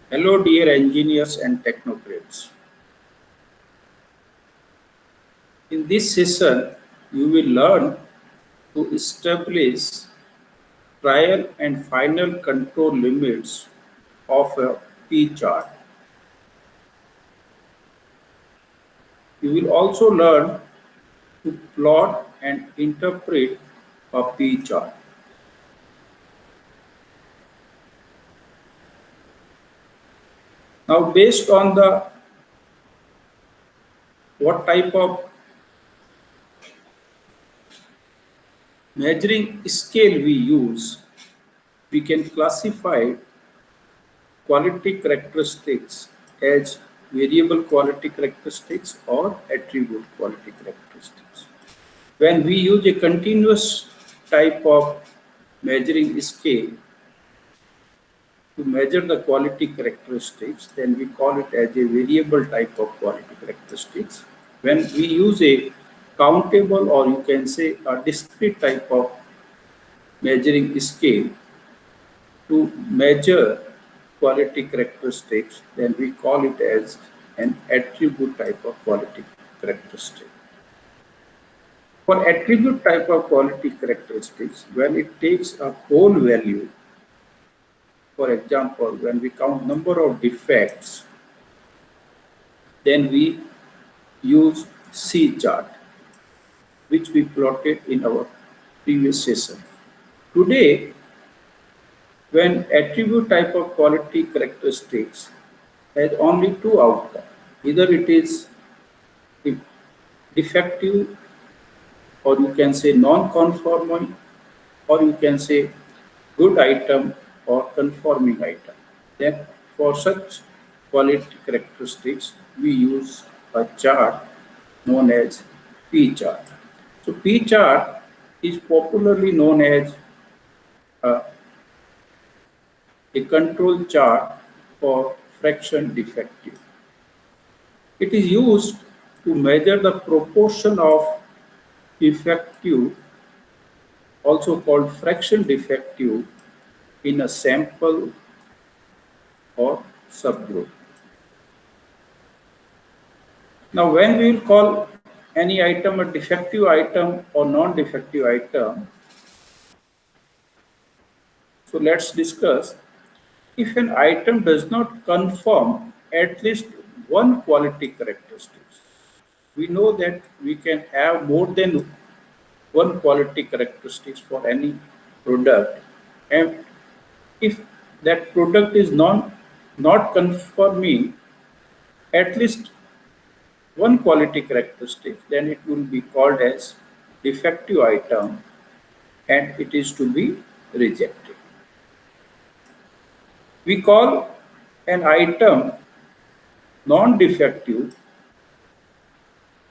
Hello, dear engineers and technocrats. In this session, you will learn to establish trial and final control limits of a P chart. You will also learn to plot and interpret a P chart. Now, based on the what type of measuring scale we use, we can classify quality characteristics as variable quality characteristics or attribute quality characteristics. When we use a continuous type of measuring scale to measure the quality characteristics, then we call it as a variable type of quality characteristics. When we use a countable, or you can say a discrete type of measuring scale to measure quality characteristics, then we call it as an attribute type of quality characteristic. For attribute type of quality characteristics, when it takes a whole value, for example, when we count number of defects, then we use C chart, which we plotted in our previous session. Today, when attribute type of quality characteristics has only two outcomes, either it is defective, or you can say non-conforming, or you can say good item or conforming item. Then for such quality characteristics, we use a chart known as P chart. So P chart is popularly known as uh, a control chart for fraction defective. It is used to measure the proportion of defective, also called fraction defective, in a sample or subgroup. Now, when we will call any item a defective item or non-defective item, so let's discuss. If an item does not conform at least one quality characteristics, we know that we can have more than one quality characteristics for any product, and if that product is not conforming at least one quality characteristic, then it will be called as defective item and it is to be rejected. We call an item non-defective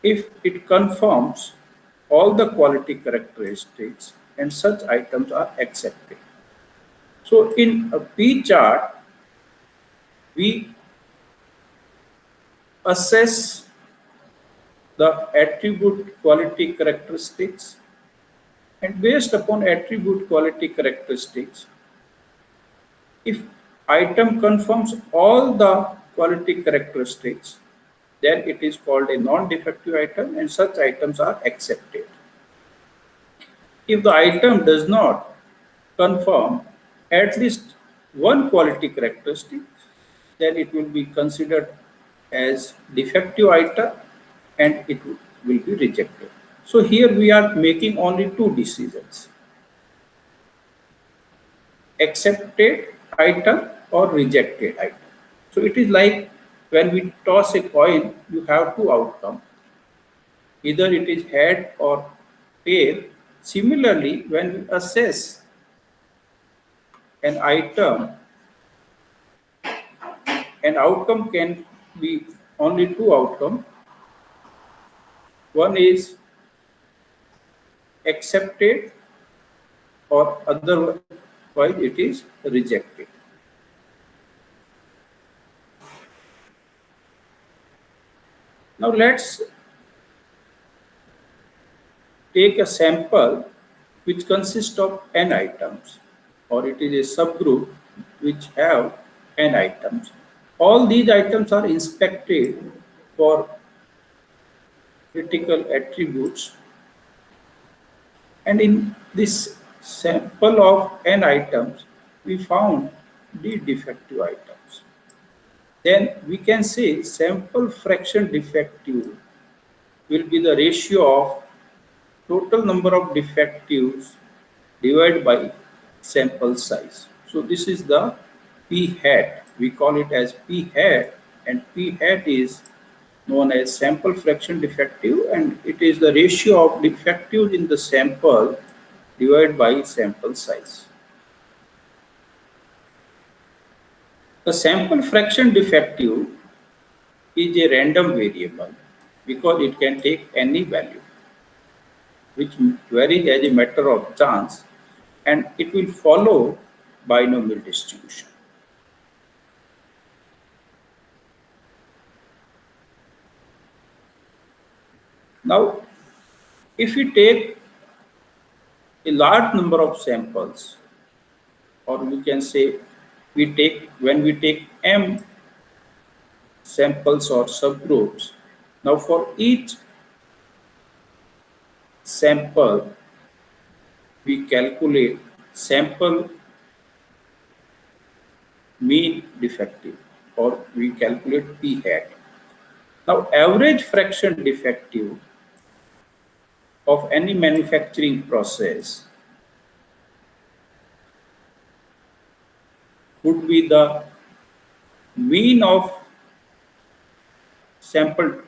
if it conforms all the quality characteristics and such items are accepted. So in a P chart, we assess the attribute quality characteristics, and based upon attribute quality characteristics, if item conforms all the quality characteristics, then it is called a non-defective item and such items are accepted. If the item does not conform at least one quality characteristic, then it will be considered as defective item and it will be rejected. So here we are making only two decisions: accepted item or rejected item. So it is like when we toss a coin, you have two outcomes. Either it is head or tail. Similarly, when we assess an item, an outcome can be only two outcomes. One is accepted or otherwise it is rejected. Now let's take a sample which consists of n items, or it is a subgroup which have n items. All these items are inspected for critical attributes, and in this sample of n items, we found the defective items. Then we can say sample fraction defective will be the ratio of total number of defectives divided by sample size. So this is the p hat. We call it as p hat, and p hat is known as sample fraction defective, and it is the ratio of defectives in the sample divided by sample size. The sample fraction defective is a random variable because it can take any value, which varies as a matter of chance, and it will follow binomial distribution. Now, if we take a large number of samples, or we can say when we take m samples or subgroups, now for each sample we calculate sample mean defective, or we calculate p hat. Now average fraction defective of any manufacturing process would be the mean of sample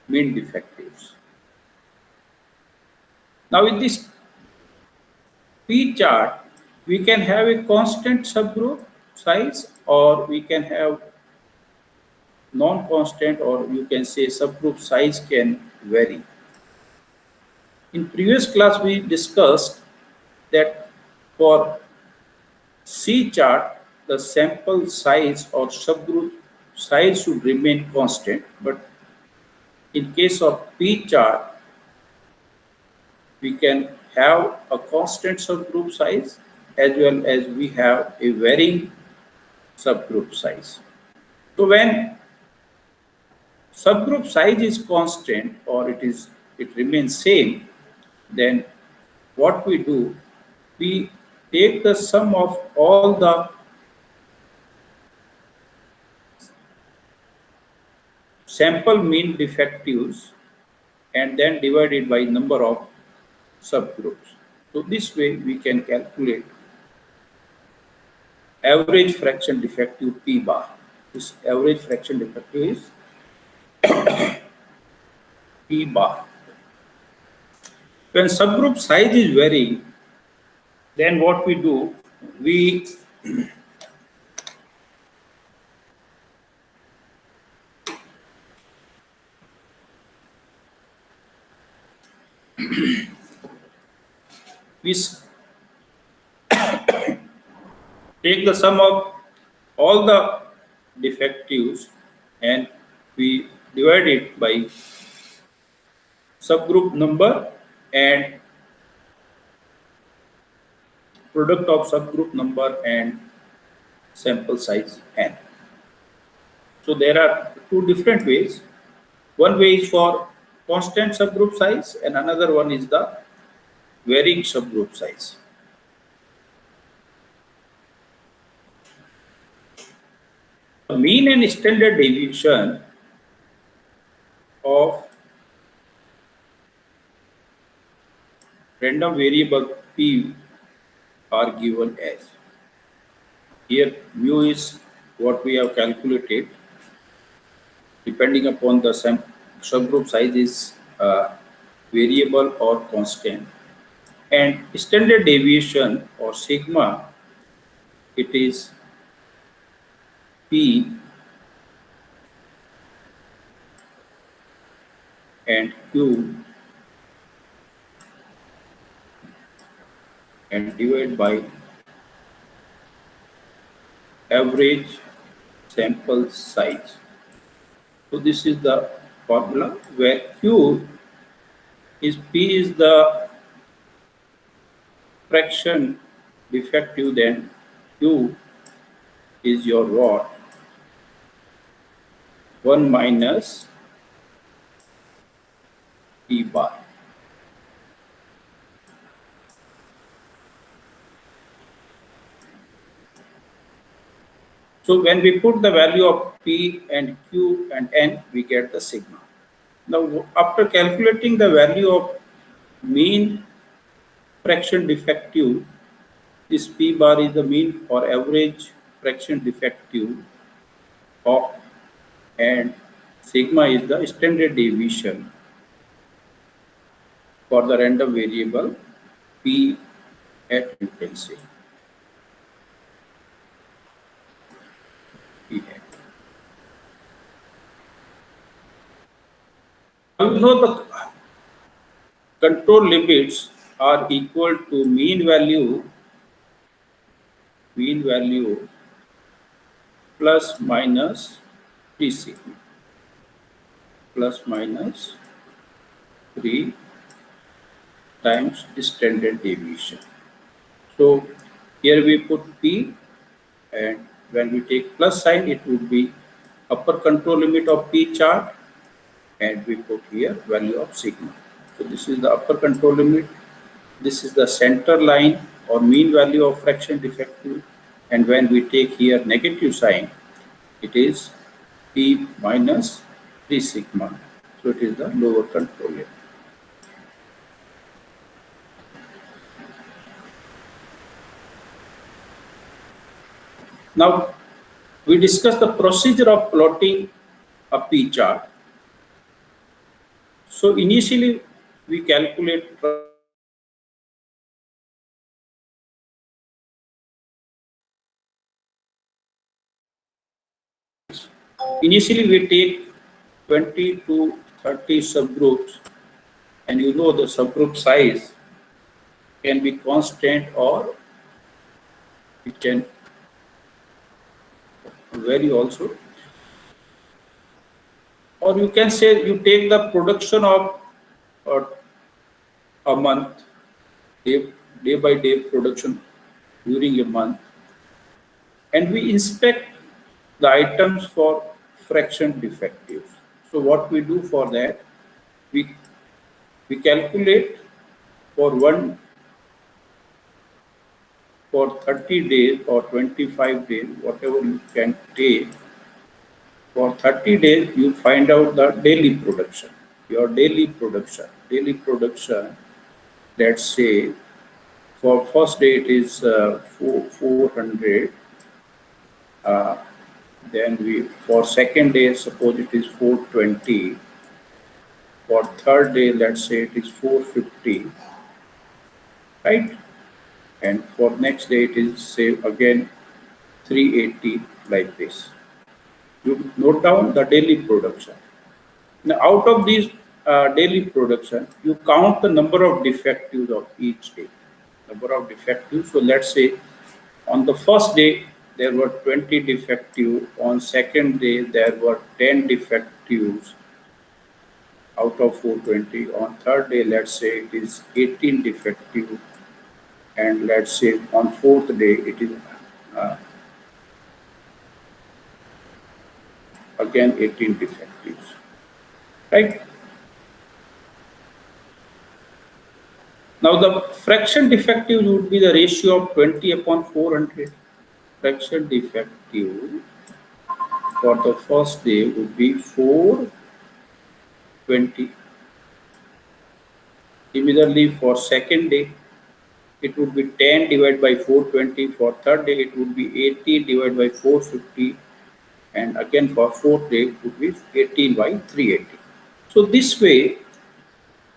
mean defectives. Now in this P chart, we can have a constant subgroup size, or we can have non-constant, or you can say subgroup size can vary. In previous class, we discussed that for C chart, the sample size or subgroup size should remain constant, but in case of P chart, we can have a constant subgroup size as well as we have a varying subgroup size. So when subgroup size is constant, or it remains same, then what we do, we take the sum of all the sample mean defectives and then divide it by number of subgroups. So this way we can calculate average fraction defective P bar. This average fraction defective is P bar. When subgroup size is varying, then what we do, we take the sum of all the defectives and we divide it by subgroup number and product of subgroup number and sample size n. So there are two different ways. One way is for constant subgroup size and another one is the varying subgroup size. The mean and standard deviation of random variable P are given as. Here mu is what we have calculated depending upon the subgroup size is variable or constant, and standard deviation or sigma, it is P and Q and divide by average sample size. So this is the formula where Q is P is the fraction defective, then Q is your rod, 1 minus P bar. So when we put the value of P and Q and N, we get the sigma. Now, after calculating the value of mean fraction defective, this P bar is the mean or average fraction defective of, and sigma is the standard deviation for the random variable P at, you can say, P hat. You know the control limits are equal to mean value plus minus 3 sigma plus minus 3 times standard deviation. So here we put P, and when we take plus sign, it would be upper control limit of P chart, and we put here value of sigma. So this is the upper control limit. This is the center line or mean value of fraction defective, and when we take here negative sign, it is P minus 3 sigma. So it is the lower control limit. Now we discuss the procedure of plotting a P chart. So initially we calculate initially we take 20 to 30 subgroups, and you know the subgroup size can be constant or it can vary also. Or you can say you take the production of a month, day by day production during a month, and we inspect the items for fraction defectives. So what we do for that, we calculate for 30 days or 25 days, whatever you can take. For 30 days, you find out the daily production, your daily production. Let's say for first day it is 400. Then for second day, suppose it is 420. For third day, let's say it is 450, right? And for next day, it is say again 380, like this. You note down the daily production. Now, out of these daily production, you count the number of defectives of each day. Number of defectives. So let's say on the first day there were 20 defectives. On second day there were 10 defectives out of 420. On third day, let's say it is 18 defective, and let's say on fourth day it is again 18 defectives, right? Now the fraction defective would be the ratio of 20 upon 400. Fraction defective for the first day would be 420. Similarly, for second day, it would be 10 divided by 420. For third day, it would be 80 divided by 450. And again for fourth day, it would be 18 by 380. So this way,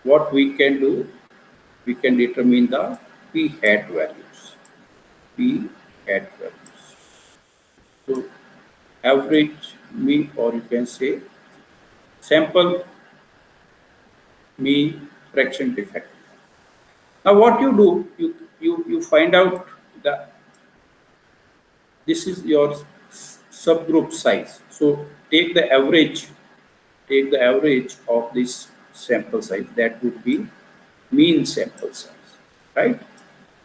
what we can do, we can determine the P hat values. P hat values. So average mean, or you can say sample mean fraction defect. Now what you do, you find out that this is your subgroup size. So take the average of this sample size. That would be mean sample size, right?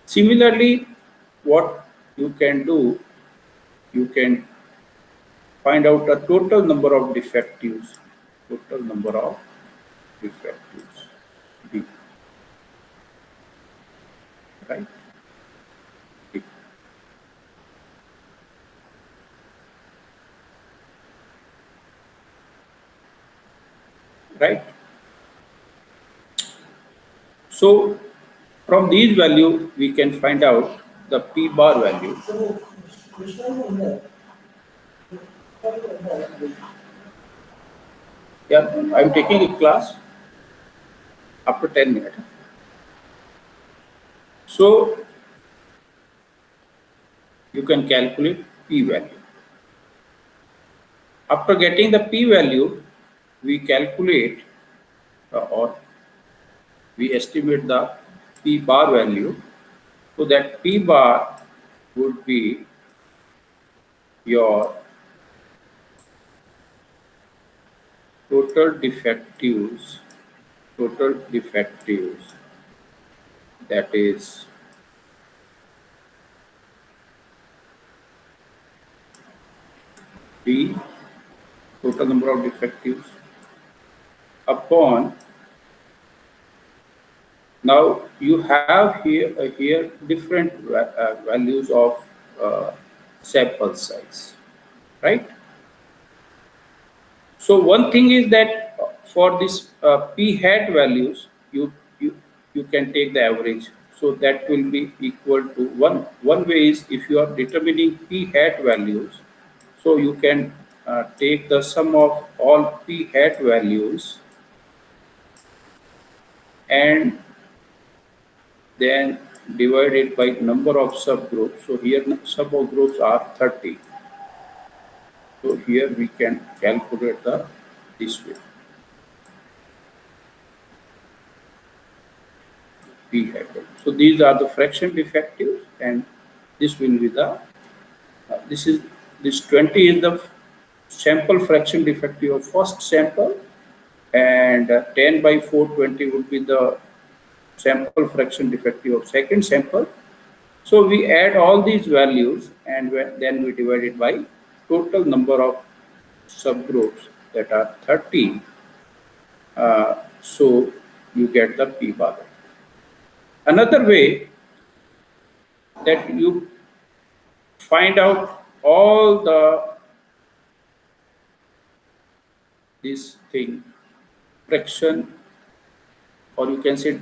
Similarly, what you can do, you can find out the total number of defectives. Total number of defectives. D. Right? D. Right? So from these value, we can find out the P bar value. Yeah, I'm taking a class after 10 minutes. So you can calculate P value. After getting the P value, we calculate or we estimate the P bar value. So that P bar would be your total defectives, that is D, total number of defectives, upon, now you have here different values of sample size, right? So one thing is that for this p hat values, you can take the average. So that will be equal to one way is if you are determining p hat values, so you can take the sum of all p hat values and then divide it by number of subgroups. So here subgroups are 30. So here we can calculate this way. P hat. So these are the fraction defectives, and this will be the this 20 is the sample fraction defective of first sample, and 10 by 420 would be the sample fraction defective of second sample. So we add all these values and then we divide it by total number of subgroups, that are 30. So you get the P bar. Another way that you find out all this thing, fraction, or you can say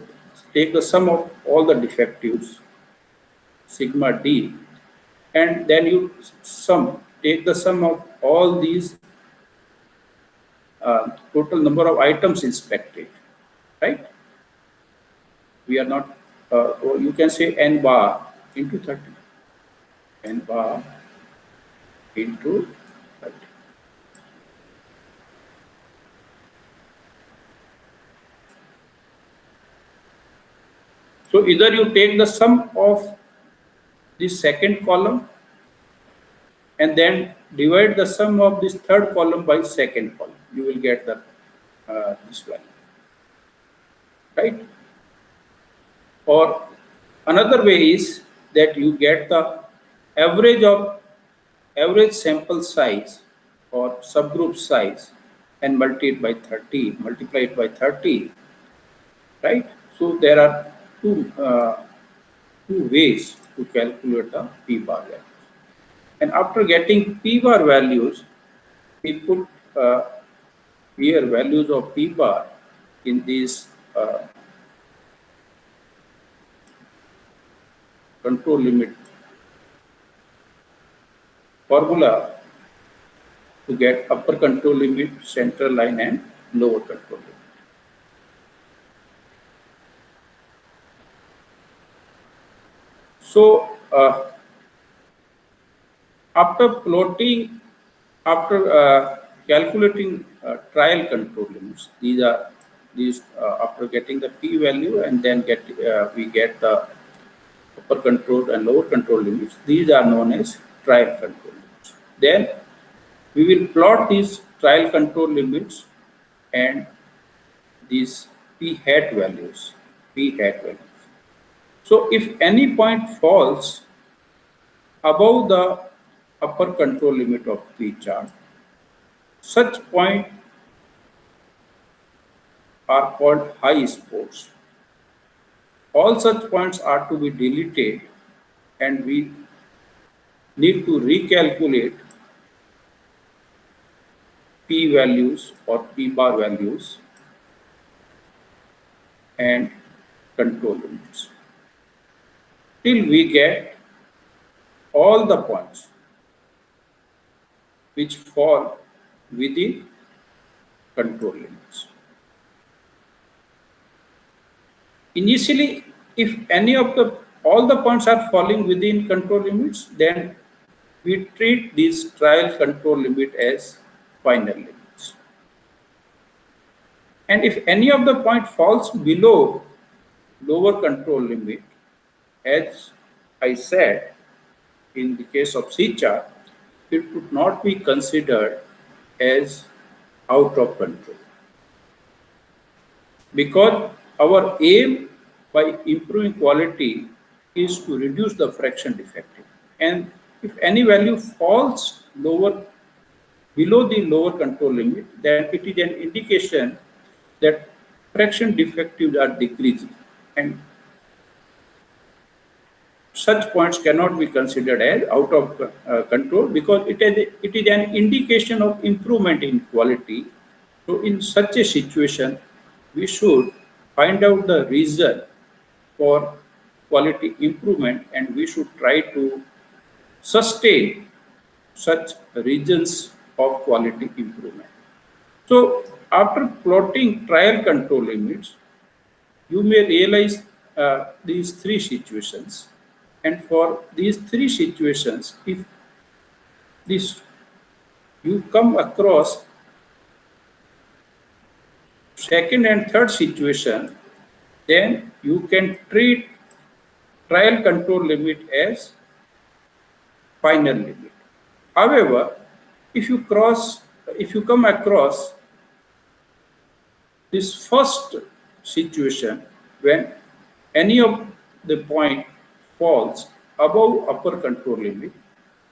take the sum of all the defectives, sigma d, and then you take the sum of all these total number of items inspected, right? We are not, or you can say n bar into 30, n bar into 30. So either you take the sum of the second column and then divide the sum of this third column by second column, you will get the this value, right? Or another way is that you get the average sample size or subgroup size and multiply it by 30, right? So there are two ways to calculate the P bar value. And after getting P bar values, we put here values of P bar in these control limit formula to get upper control limit, central line, and lower control limit. So after calculating trial control limits, these after getting the p value and then we get the upper control and lower control limits. These are known as trial control limits. Then we will plot these trial control limits and these p hat values. So if any point falls above the upper control limit of P chart, Such points are called high spots. All such points are to be deleted, and we need to recalculate p values or p bar values and control limits till we get all the points which fall within control limits. Initially, if any of the all the points are falling within control limits, then we treat this trial control limit as final limits. And if any of the point falls below lower control limit, as I said in the case of C chart, it would not be considered as out of control, because our aim by improving quality is to reduce the fraction defective, and if any value falls below the lower control limit, then it is an indication that fraction defectives are decreasing, and such points cannot be considered as out of control, because it is an indication of improvement in quality. So in such a situation, we should find out the reason for quality improvement, and we should try to sustain such regions of quality improvement. So after plotting trial control limits, you may realize these three situations. And for these three situations, if this you come across second and third situation, then you can treat trial control limit as final limit. However, if you come across this first situation, when any of the point falls above upper control limit,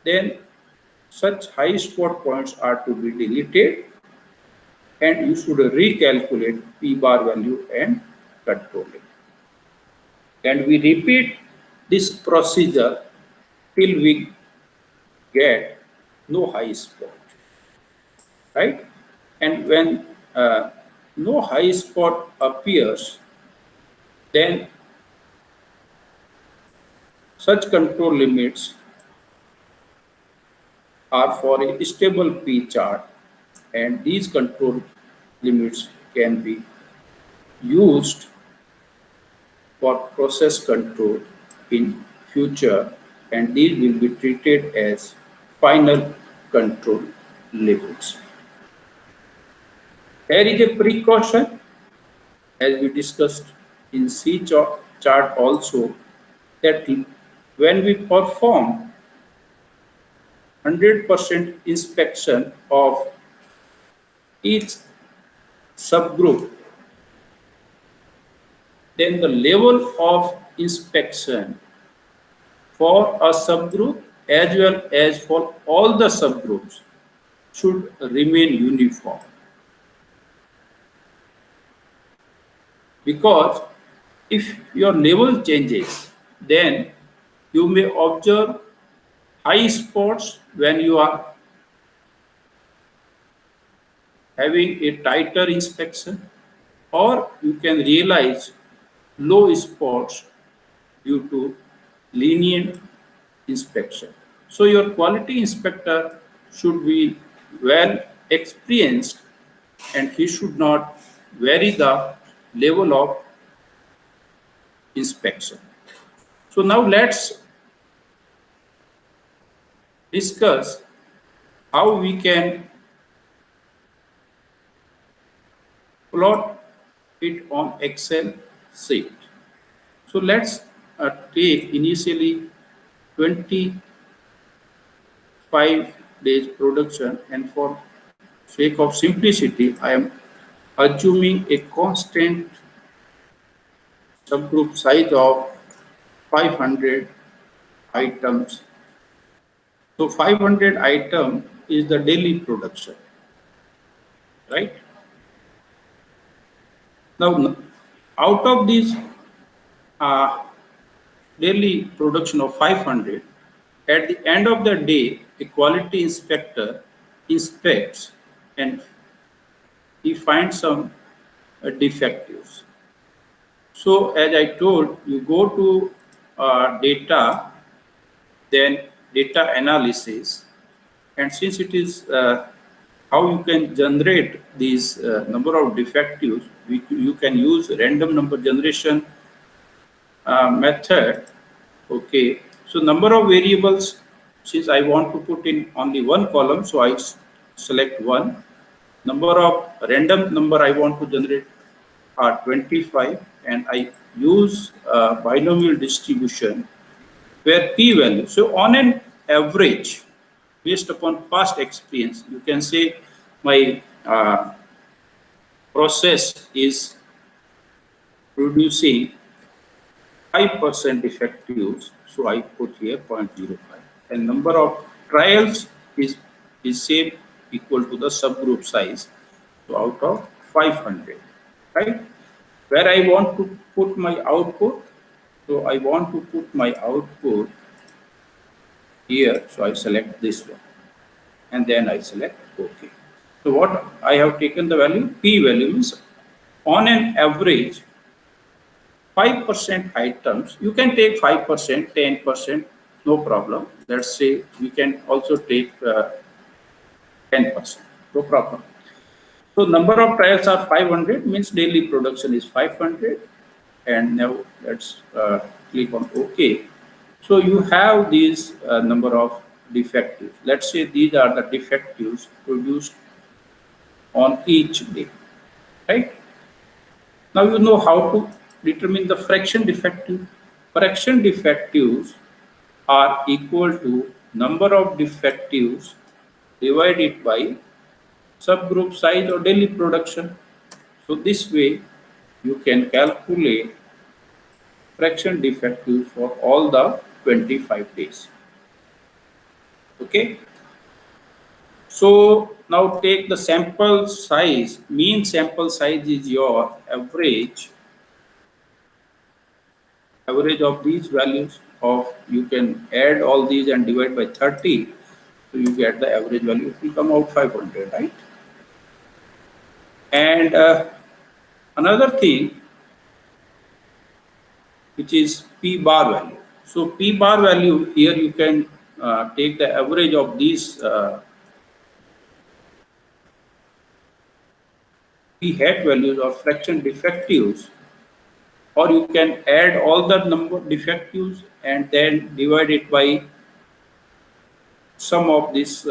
then such high spot points are to be deleted, and you should recalculate p bar value and control limit. And we repeat this procedure till we get no high spot, right? And when no high spot appears, then such control limits are for a stable P chart, and these control limits can be used for process control in future, and these will be treated as final control limits. There is a precaution, as we discussed in C chart also, that when we perform 100% inspection of each subgroup, then the level of inspection for a subgroup as well as for all the subgroups should remain uniform. Because if your level changes, then you may observe high spots when you are having a tighter inspection, or you can realize low spots due to lenient inspection. So your quality inspector should be well experienced, and he should not vary the level of inspection. So now let's discuss how we can plot it on Excel sheet. So let's take initially 25 days production, and for sake of simplicity, I am assuming a constant subgroup size of 500 items. So 500 item is the daily production. right? Now, out of these daily production of 500, at the end of the day, a quality inspector inspects and he finds some defectives. So as I told, you go to data, then data analysis, and since it is how you can generate these number of defectives, you can use random number generation method. Okay, so number of variables, since I want to put in only one column, so I select one. Number of random number I want to generate are 25, and I use binomial distribution where p-value. So on an average, based upon past experience, you can say my process is producing 5% defectives, so I put here 0.05. And number of trials is same, equal to the subgroup size, so out of 500, right? Where I want to put my output, so I want to put my output here, so I select this one, and then I select OK. So what I have taken the value, p-value means on an average 5% items, you can take 5%, 10%, no problem. Let's say we can also take 10%, no problem. So number of trials are 500, means daily production is 500. And now let's click on OK. So you have these number of defectives. Let's say these are the defectives produced on each day, right? Now you know how to determine the fraction defective. Fraction defectives are equal to number of defectives divided by subgroup size or daily production. So this way you can calculate fraction defectives for all the 25 days. Okay. So now take the sample size. Mean sample size is your average of these values of, you can add all these and divide by 30, so you get the average value. It will come out 500, right? And another thing, which is p bar value. So p bar value, here you can take the average of these p hat values or fraction defectives, or you can add all the number of defectives and then divide it by sum of this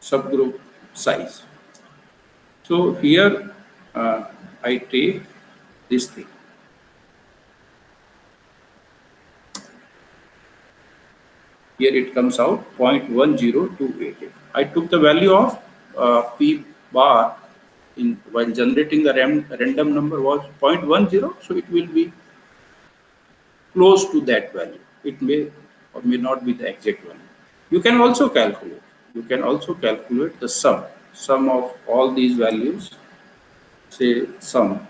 subgroup size. So here I take this thing. Here it comes out 0.10288. I took the value of p bar while generating the random number was 0.10, so it will be close to that value. It may or may not be the exact value. You can also calculate. You can also calculate the sum of all these values. Say sum.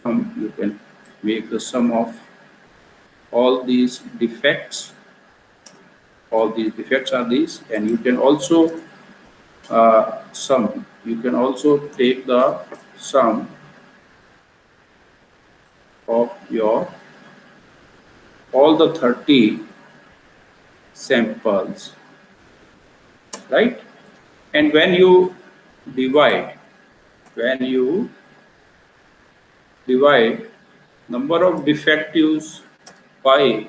You can make the sum of all these defects. All these defects are these, and you can also sum. You can also take the sum of your all the 30 samples, right? And when you divide number of defectives by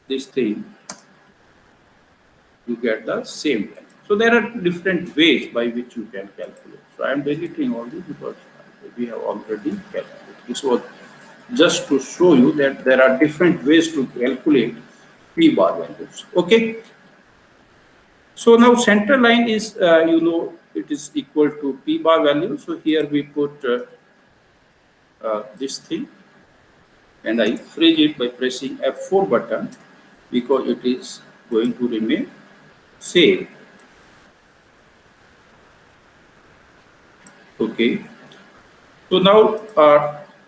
this thing, you get the same value. So there are different ways by which you can calculate. So I am deleting all this because we have already calculated. This was just to show you that there are different ways to calculate p bar values. Okay. So now center line is it is equal to p bar value. So here we put this thing, and I freeze it by pressing F4 button. because it is going to remain same. Okay. So now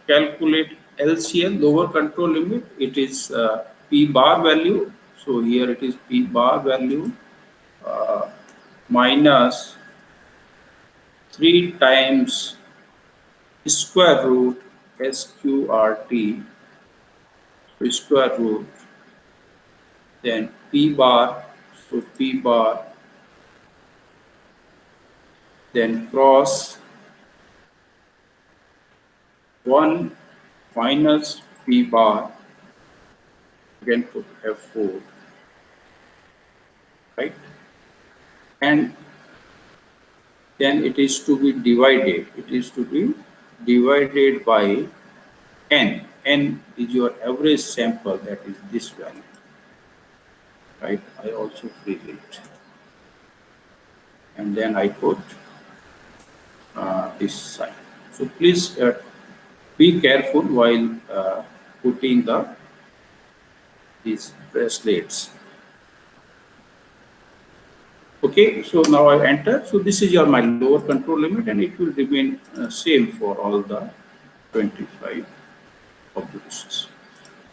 calculate LCL, lower control limit. It is P bar value. So here it is P bar value uh, minus 3 times square root SQRT, so square root, then P bar, so P bar, then cross 1 minus P bar, again put F4, right? And then it is to be divided. It is to be divided by n. N is your average sample, that is this value, right? I also freeze it. And then I put this side. So please be careful while putting these bracelets. Okay, so now I enter. So this is your my lower control limit, and it will remain same for all the 25 observations.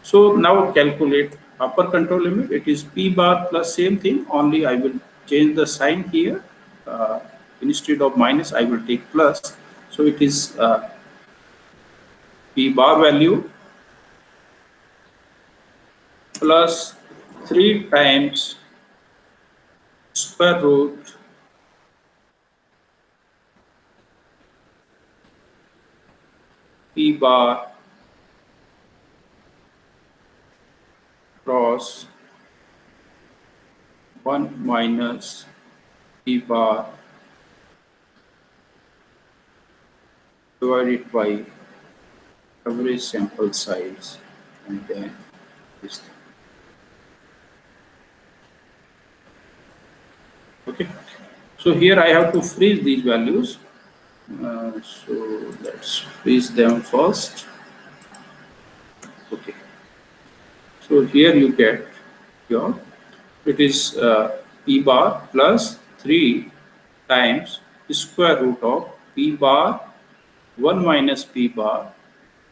So now calculate upper control limit. It is P bar plus same thing, only I will change the sign here. Instead of minus, I will take plus. So it is P bar value plus 3 times square root P bar cross 1 minus P bar divided by average sample size, and then this thing. Okay, so here I have to freeze these values. So let's freeze them first. Okay, so here you get your, it is P bar plus 3 times square root of P bar 1 minus P bar,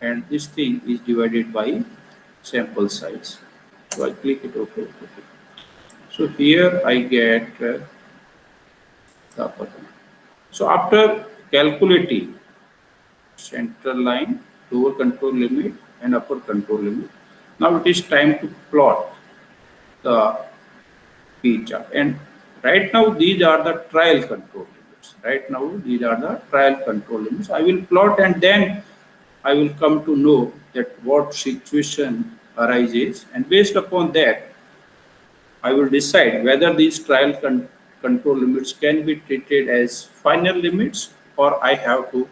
and this thing is divided by sample size. So I click it OK. Okay. So here I get the upper limit. So after calculating central line, lower control limit, and upper control limit, now it is time to plot the P chart. And right now these are the trial control limits. Right now these are the trial control limits. I will plot, and then I will come to know that what situation arises, and based upon that I will decide whether these trial control limits can be treated as final limits, or I have to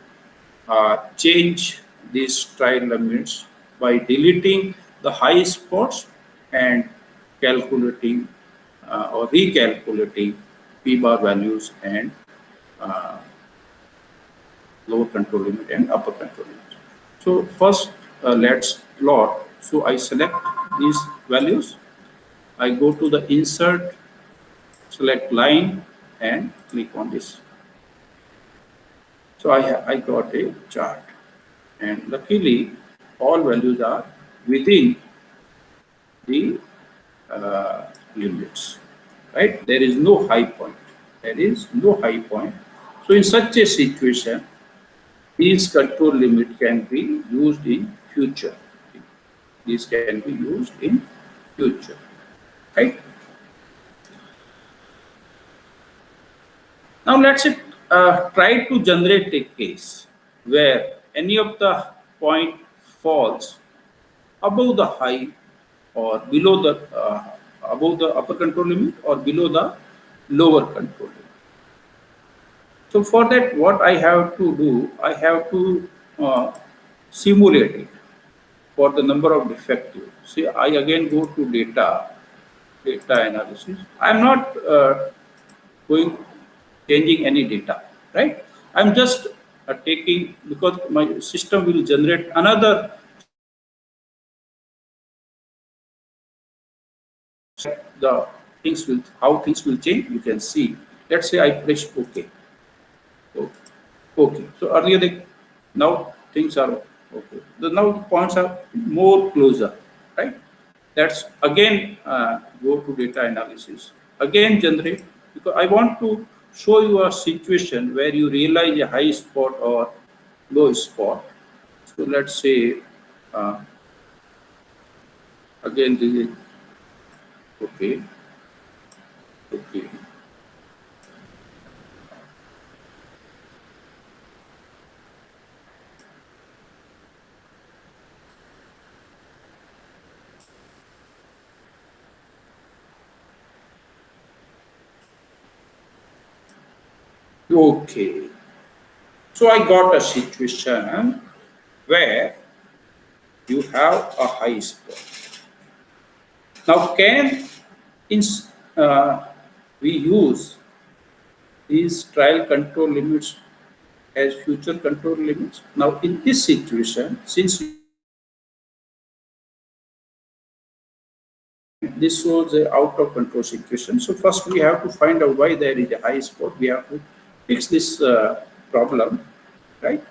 change these trial limits by deleting the high spots and calculating or recalculating P bar values and uh, lower control limit and upper control limit. So first let's plot. So I select these values. I go to the insert, select line, and click on this. So I got a chart, and luckily all values are within the limits, right? There is no high point. There is no high point. So in such a situation, these control limit can be used in future. These can be used in future, right? Now let's try to generate a case where any of the point falls above the high or below the above the upper control limit or below the lower control limit. So for that, what I have to do, I have to simulate it for the number of defective. See, I again go to data analysis. I am not going changing any data, right? I'm just taking, because my system will generate another the things will, how things will change, you can see. Let's say I press OK. Okay. So earlier now things are okay. Now points are more closer, right? That's again go to data analysis. Again generate, because I want to show you a situation where you realize a high spot or low spot. So let's say again this is okay. Okay. Okay. So I got a situation where you have a high spot. Now, can in, uh, we use these trial control limits as future control limits? Now, in this situation, since this was a out of control situation, so first we have to find out why there is a high spot. We have to fix this problem, right?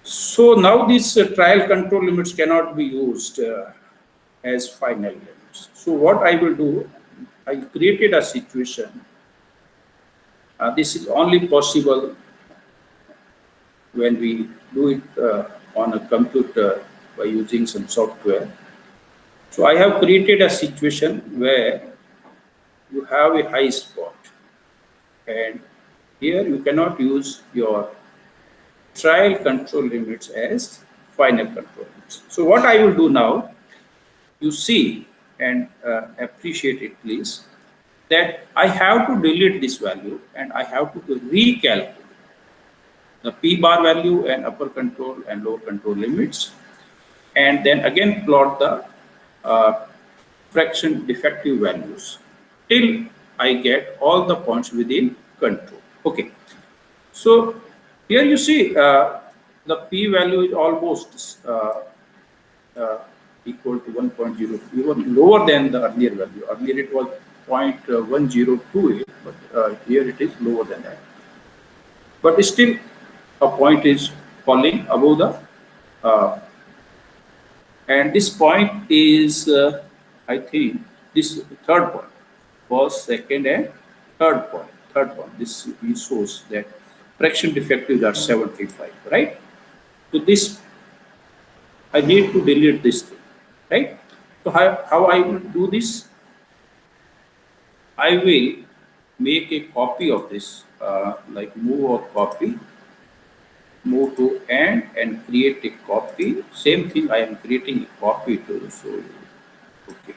So now these trial control limits cannot be used as final limits. So what I will do, I created a situation. This is only possible when we do it on a computer by using some software. So I have created a situation where you have a high spot, and here you cannot use your trial control limits as final control limits. So what I will do now, you see and appreciate it please, that I have to delete this value and I have to recalculate the P bar value and upper control and lower control limits, and then again plot the fraction defective values till I get all the points within control. Okay, so here you see the P value is almost equal to 1.0, even lower than the earlier value. Earlier it was 0.1028, but here it is lower than that. But still, a point is falling above the, and this point is, I think, this third point was second and third point. Third point. This shows that fraction defectives are 75, right? So this, I need to delete this thing, right? So how I will do this? I will make a copy of this, like move or copy, move to end and create a copy. Same thing, I am creating a copy to show you. Okay.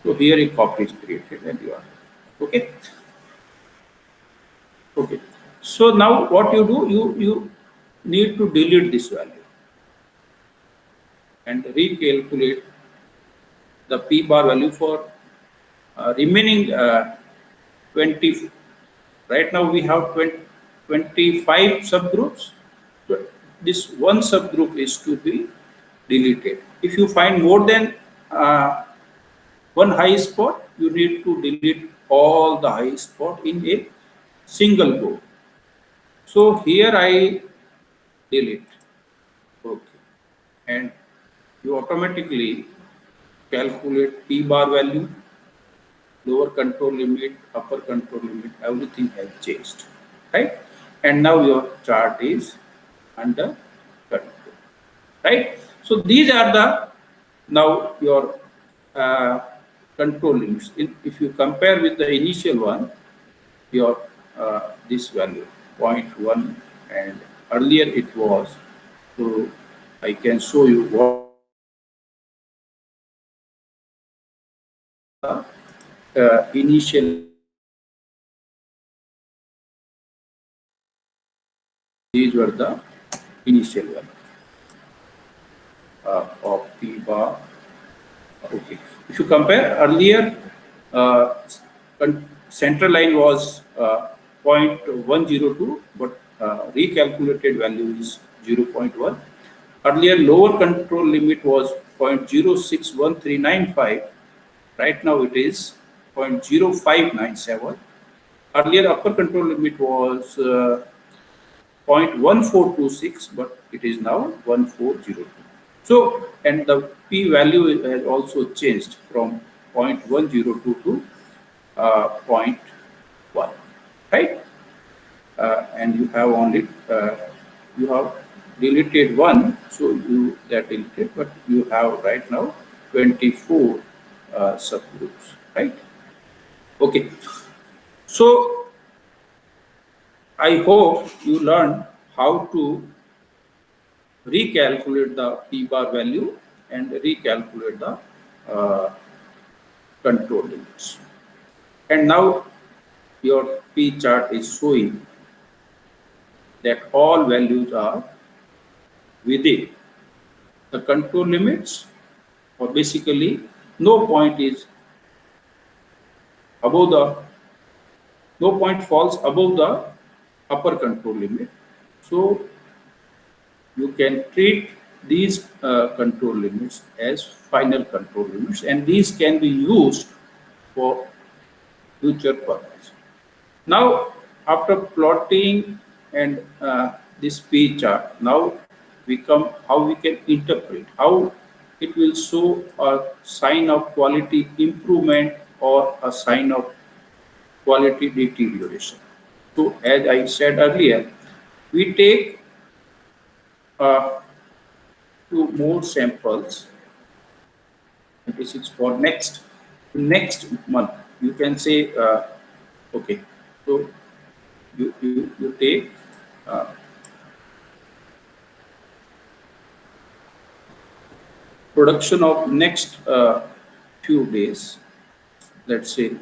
So here a copy is created and you are okay. Okay. So now what you do, you need to delete this value and recalculate the P bar value for remaining 20. Right now we have 25 subgroups. So this one subgroup is to be deleted. If you find more than one high spot, you need to delete all the high spot in a single go. So here I delete. Okay. And you automatically calculate P bar value, lower control limit, upper control limit, everything has changed, right? And now your chart is under control, right? So these are the now your control limits. If you compare with the initial one, your this value 0.1, and earlier it was, so I can show you what initial, these were the initial value of P bar. Okay, if you compare earlier, central line was 0.102, but recalculated value is 0.1. Earlier lower control limit was 0.061395, Right now it is 0.0597. Earlier upper control limit was 0.1426, but it is now 1402. So, and the p value has also changed from 0.102 to zero 0.1, right? And you have only you have deleted one, so you that deleted, but you have right now 24 subgroups, right? Okay, so I hope you learned how to recalculate the p bar value and recalculate the uh, control limits. And now your p chart is showing that all values are within the control limits, or basically no point is above the no point falls above the upper control limit. So you can treat these control limits as final control limits, and these can be used for future purpose. Now, after plotting and this P chart, now we come how we can interpret, how it will show a sign of quality improvement or a sign of quality deterioration. So, as I said earlier, we take uh, two more samples. This is for next month. You can say, okay, so you take uh, production of next few days, let's say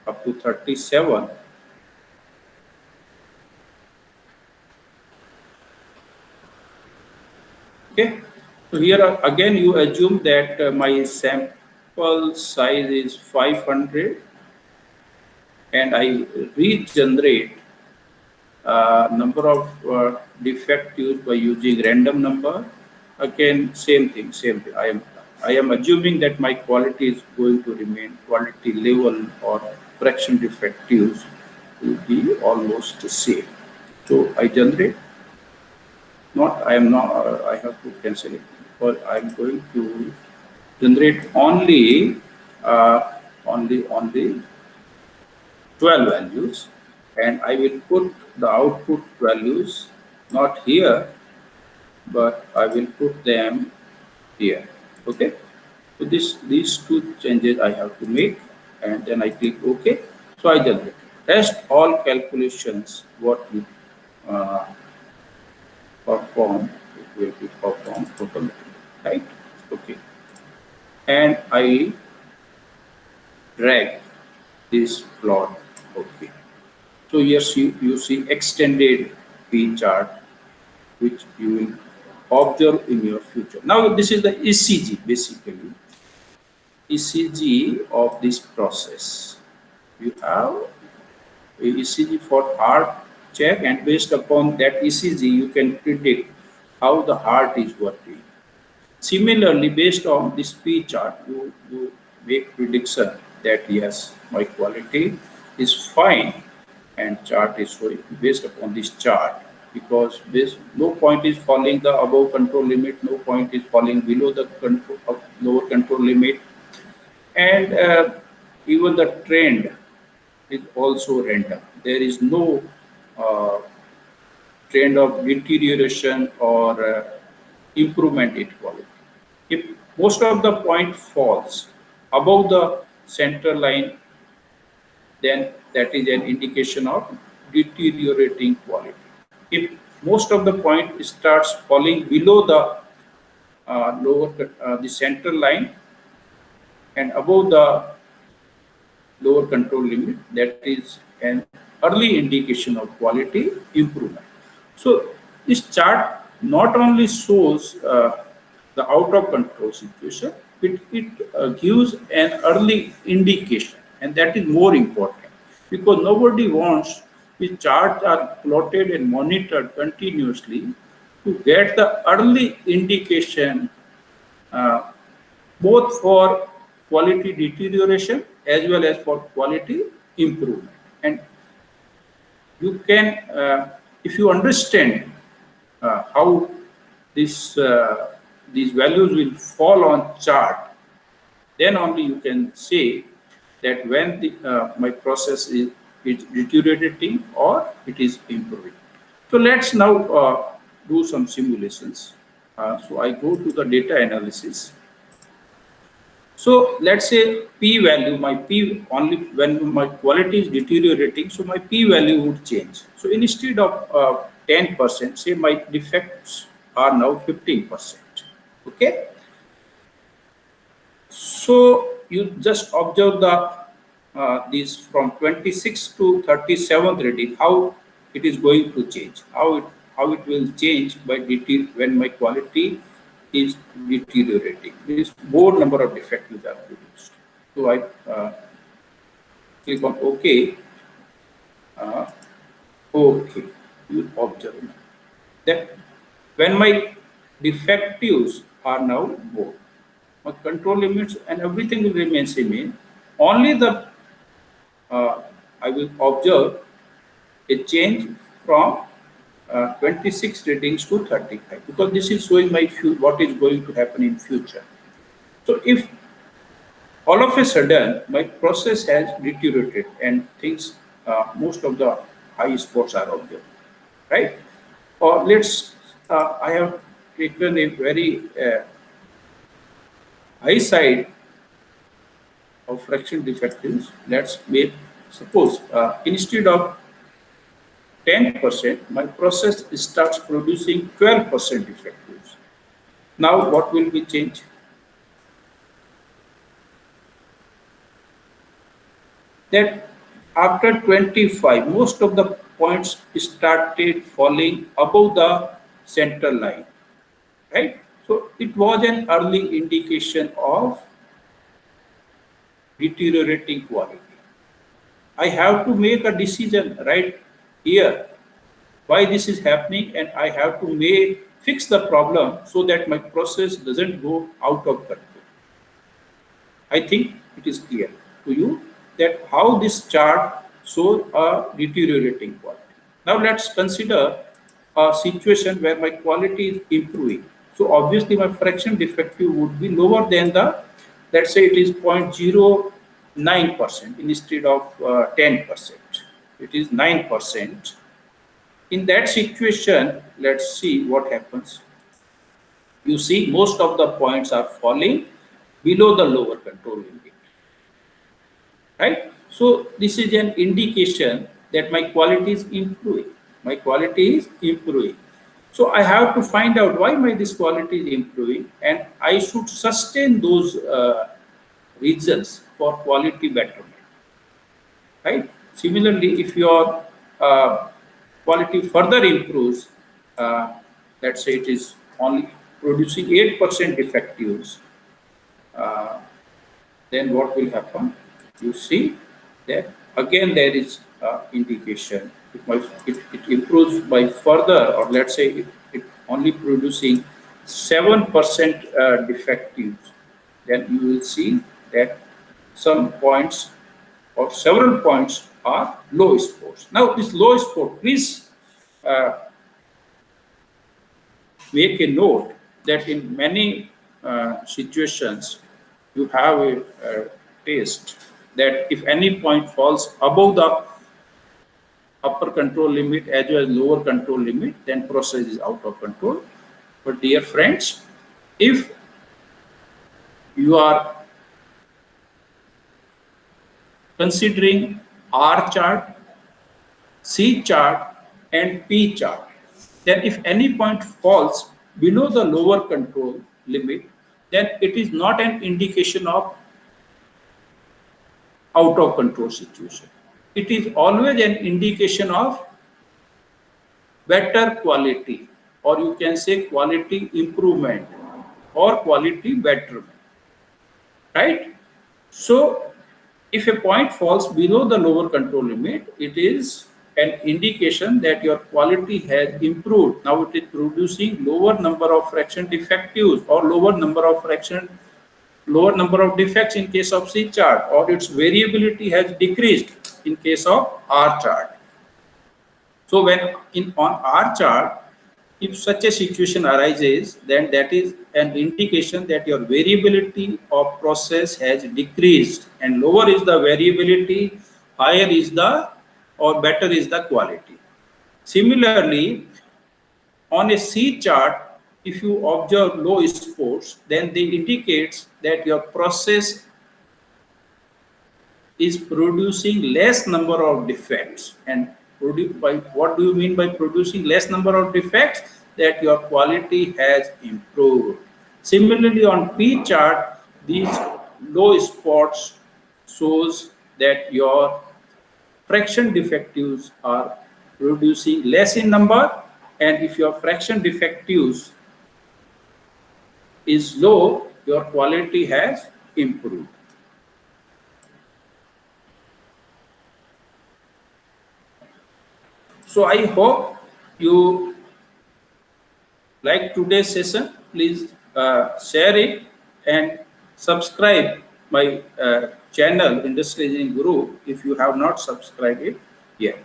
up to 37. Okay, so here again you assume that my sample size is 500 and I regenerate number of defect used by using random number. Again, same thing, same thing. I am assuming that my quality is going to remain quality level or fraction defect used will be almost the same. So I generate. Not I am not. I have to cancel it, but I am going to generate only only 12 values, and I will put the output values not here, but I will put them here. Okay, so these two changes I have to make, and then I click OK. So I generate. Rest all calculations what you uh, perform, it will be performed automatically, right? Okay, and I drag this plot. Okay, so yes, you see extended P chart, which you will observe in your future. Now this is the ECG, basically ECG of this process. You have a ECG for heart check, and based upon that ECG you can predict how the heart is working. Similarly, based on this P chart, you make prediction that yes, my quality is fine, and chart is showing based upon this chart, because no point is falling the above control limit, no point is falling below the lower control limit, and even the trend is also random. There is no uh, trend of deterioration or improvement in quality. If most of the point falls above the center line, then that is an indication of deteriorating quality. If most of the point starts falling below the the center line and above the lower control limit, that is an early indication of quality improvement. So this chart not only shows the out of control situation, it gives an early indication, and that is more important, because nobody wants the charts are plotted and monitored continuously to get the early indication, uh, both for quality deterioration as well as for quality improvement. And you can, if you understand how this these values will fall on chart, then only you can say that when the my process is deteriorating or it is improving. So let's now do some simulations. So I go to the data analysis. So let's say p value, my p only when my quality is deteriorating, so my p value would change. So instead of 10%, say my defects are now 15%. Okay. So you just observe the these from 26 to 37th reading, how it is going to change, how it will change by when my quality is deteriorating. This more number of defects are produced. So I click on OK. OK, you observe that when my defectives are now more, my control limits and everything will remain same. Only the I will observe a change from 26 ratings to 35, because this is showing my what is going to happen in future. So if all of a sudden my process has deteriorated and things, most of the high scores are observed, right? Or let's, I have taken a very high side of fraction defectives. Let's make, suppose instead of 10%, my process starts producing 12% defectives. Now what will be changed? That after 25, most of the points started falling above the center line, right? So it was an early indication of deteriorating quality. I have to make a decision right here why this is happening, and I have to fix the problem so that my process doesn't go out of control. I think it is clear to you that how this chart shows a deteriorating quality. Now let's consider a situation where my quality is improving. So obviously my fraction defective would be lower than the, let's say it is 0.09% instead of 10%. It is 9%. In that situation, let's see what happens. You see most of the points are falling below the lower control limit, right? So this is an indication that my quality is improving. My quality is improving. So I have to find out why this quality is improving, and I should sustain those regions for quality betterment, right? Similarly, if your quality further improves, let's say it is only producing 8% defectives, then what will happen? You see that again there is indication. It improves by further, or let's say it only producing 7% defectives, then you will see that some points or several points are low scores. Now this low score, please make a note that in many situations you have a test that if any point falls above the upper control limit as well as lower control limit, then process is out of control. But dear friends, if you are considering R chart, C chart and P chart, then if any point falls below the lower control limit, then it is not an indication of out of control situation. It is always an indication of better quality, or you can say quality improvement or quality betterment, right? So if a point falls below the lower control limit, it is an indication that your quality has improved. Now it is producing lower number of fraction defectives or lower number of fraction lower number of defects in case of C chart, or its variability has decreased in case of R chart. So when on R chart, if such a situation arises, then that is an indication that your variability of process has decreased, and lower is the variability, higher is the, or better is the quality. Similarly, on a C chart, if you observe low spots, then they indicates that your process is producing less number of defects. And by what do you mean by producing less number of defects? That your quality has improved. Similarly, on P chart, these low spots shows that your fraction defectives are producing less in number, and if your fraction defectives is low, your quality has improved. So I hope you like today's session. Please share it and subscribe my channel Industrial Engineering Guru if you have not subscribed it yet.